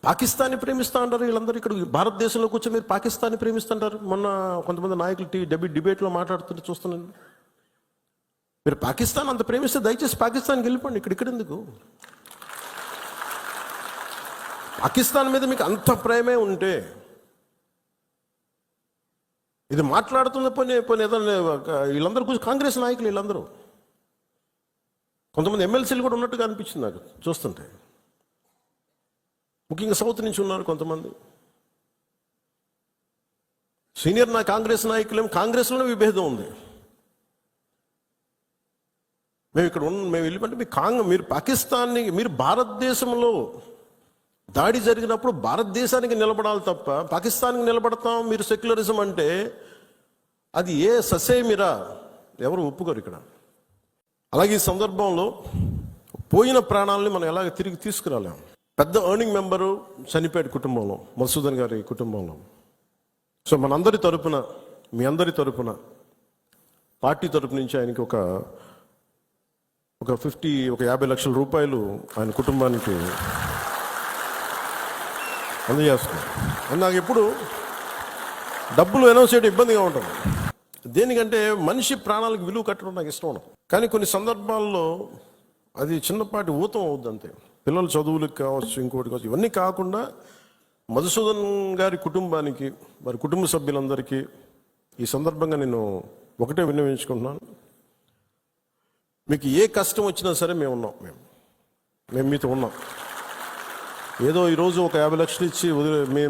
పాకిస్తాన్ని ప్రేమిస్తా అంటారు వీళ్ళందరూ. ఇక్కడ భారతదేశంలో కూర్చొని మీరు పాకిస్తాన్ని ప్రేమిస్తుంటారు. మొన్న కొంతమంది నాయకులు డిబేట్లో మాట్లాడుతుంటే చూస్తున్నాను. మీరు పాకిస్తాన్ అంత ప్రేమిస్తే దయచేసి పాకిస్తాన్కి వెళ్ళిపోండి. ఇక్కడ ఎందుకు? పాకిస్తాన్ మీద మీకు అంత ప్రేమే ఉంటే ఇది మాట్లాడుతున్న పని ఏదైనా వీళ్ళందరూ కూర్చొని కాంగ్రెస్ నాయకులు వీళ్ళందరూ, కొంతమంది ఎమ్మెల్సీలు కూడా ఉన్నట్టుగా అనిపించింది నాకు చూస్తుంటే. ముఖ్యంగా సౌత్ నుంచి ఉన్నారు కొంతమంది సీనియర్ కాంగ్రెస్ నాయకులేం. కాంగ్రెస్లోనే విభేదం ఉంది. మేము ఇక్కడ మేము వెళ్ళిపోతే మీరు పాకిస్తాన్ని, మీరు భారతదేశంలో దాడి జరిగినప్పుడు భారతదేశానికి నిలబడాలి తప్ప పాకిస్తాన్కి నిలబడతాం మీరు సెక్యులరిజం అంటే అది ఏ ససేమిరా ఎవరు ఒప్పుకోరు ఇక్కడ. అలాగే ఈ సందర్భంలో పోయిన ప్రాణాలని మనం ఎలాగ తిరిగి తీసుకురాలేం. పెద్ద ఎర్నింగ్ మెంబరు చనిపోయాడు కుటుంబంలో, మధుసూదన్ గారి కుటుంబంలో. సో మనందరి తరపున, మీ అందరి తరపున, పార్టీ తరపు నుంచి ఆయనకి ఒక 50 లక్షల రూపాయలు ఆయన కుటుంబానికి అందజేస్తున్నాం. అని నాకు ఎప్పుడు డబ్బులు అనౌన్స్ చేయడం ఇబ్బందిగా ఉంటుంది. దేనికంటే మనిషి ప్రాణాలకు విలువ కట్టడం నాకు ఇష్టం ఉండదు. కానీ కొన్ని సందర్భాల్లో అది చిన్నపాటి ఊతం అవుద్ది అంతే. పిల్లల చదువులకు కావచ్చు, ఇంకోటి కావచ్చు. ఇవన్నీ కాకుండా మధుసూదన్ గారి కుటుంబానికి, వారి కుటుంబ సభ్యులందరికీ ఈ సందర్భంగా నేను ఒకటే విన్నవించుకుంటున్నాను. మీకు ఏ కష్టం వచ్చినా సరే మేము ఉన్నాం. మేము మీతో ఉన్నాం. ఏదో ఈరోజు ఒక 50 లక్షలు ఇచ్చి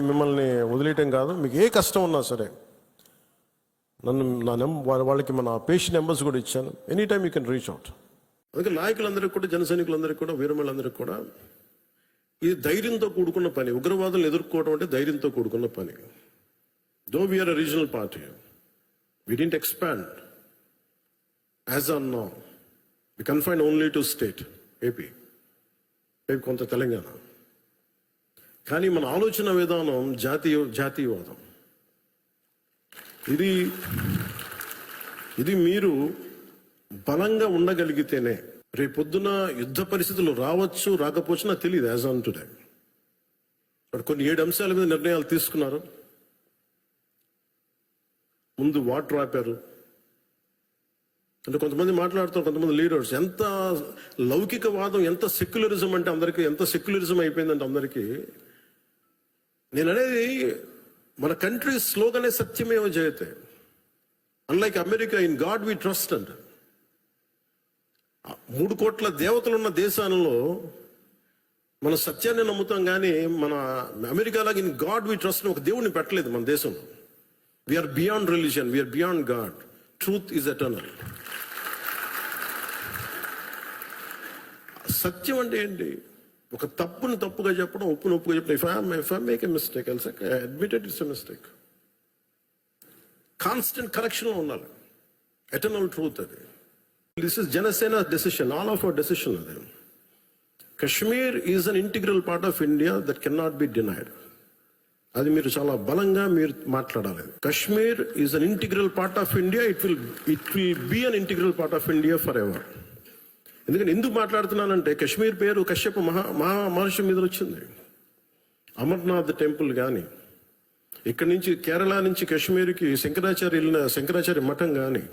మిమ్మల్ని వదిలేయటం కాదు. మీకు ఏ కష్టం ఉన్నా సరే వాళ్ళకి మన పేషెంట్ నెంబర్స్ కూడా ఇచ్చాను. Any time you can reach out. అందుకే నాయకులందరికీ కూడా, జన సైనికులందరికీ కూడా, వీరమలందరికీ కూడా ఇది ధైర్యంతో కూడుకున్న పని. ఉగ్రవాదులను ఎదుర్కోవడం అంటే ధైర్యంతో కూడుకున్న పని. Though we are a regional party, we didn't expand as on now. We confine only to state AP, కొంత తెలంగాణ. కానీ మన ఆలోచన విధానం జాతీయవాదం. ఇది మీరు బలంగా ఉండగలిగితేనే రేపొద్దున యుద్ధ పరిస్థితులు రావచ్చు, రాకపోవచ్చు నాకు తెలియదు. యాజ్ ఆన్ టుడే కొన్ని 7 అంశాల మీద నిర్ణయాలు తీసుకున్నారు. ముందు వాటర్ ఆపారు. అంటే కొంతమంది మాట్లాడుతారు, కొంతమంది లీడర్స్ ఎంత లౌకికవాదం, ఎంత సెక్యులరిజం అంటే అందరికీ, ఎంత సెక్యులరిజం అయిపోయిందంటే అందరికీ. నేను అనేది మన కంట్రీ స్లోగనే సత్యమేవ జయతే. Unlike America, in God we trust అంట. 3 కోట్ల దేవతలు ఉన్న దేశాలలో మన సత్యాన్ని నమ్ముతాం, కానీ మన అమెరికాలాగా ఇన్ గాడ్ వి ట్రస్ట్ ఒక దేవుడిని పెట్టలేదు మన దేశంలో. We are beyond religion, we are beyond God. Truth is eternal. సత్యం అంటే ఏంటి? ఒక తప్పుని తప్పుగా చెప్పడం, ఒప్పుని ఒప్పుగా చెప్పడం. If I make a mistake, I admit it's a mistake. Constant కరెక్షన్లో ఉండాలి. ఎటర్నల్ ట్రూత్ అది. This is Janasena decision, all of our decision. అది Kashmir is an integral part of India that can not be denied. అది మీరు చాలా బలంగా మీరు మాట్లాడాలి. Kashmir is an integral part of India. It will be an integral part of India for ever. ఎందుకంటే ఎందుకు మాట్లాడుతున్నానంటే కశ్మీర్ పేరు కశ్యప మహర్షి మీద వచ్చింది. అమర్నాథ్ టెంపుల్ కానీ, ఇక్కడి నుంచి కేరళ నుంచి కశ్మీర్కి శంకరాచార్య మఠం కానీ,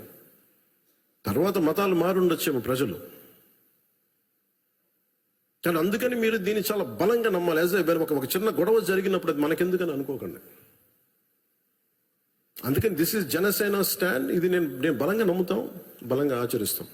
తర్వాత మతాలు మారుండొచ్చేమో ప్రజలు. కానీ అందుకని మీరు దీన్ని చాలా బలంగా నమ్మాలి. ఒక చిన్న గొడవ జరిగినప్పుడు అది మనకెందుకని అనుకోకండి. అందుకని దిస్ ఇస్ జనసేన స్టాండ్. ఇది నేను బలంగా నమ్ముతాం, బలంగా ఆచరిస్తాం.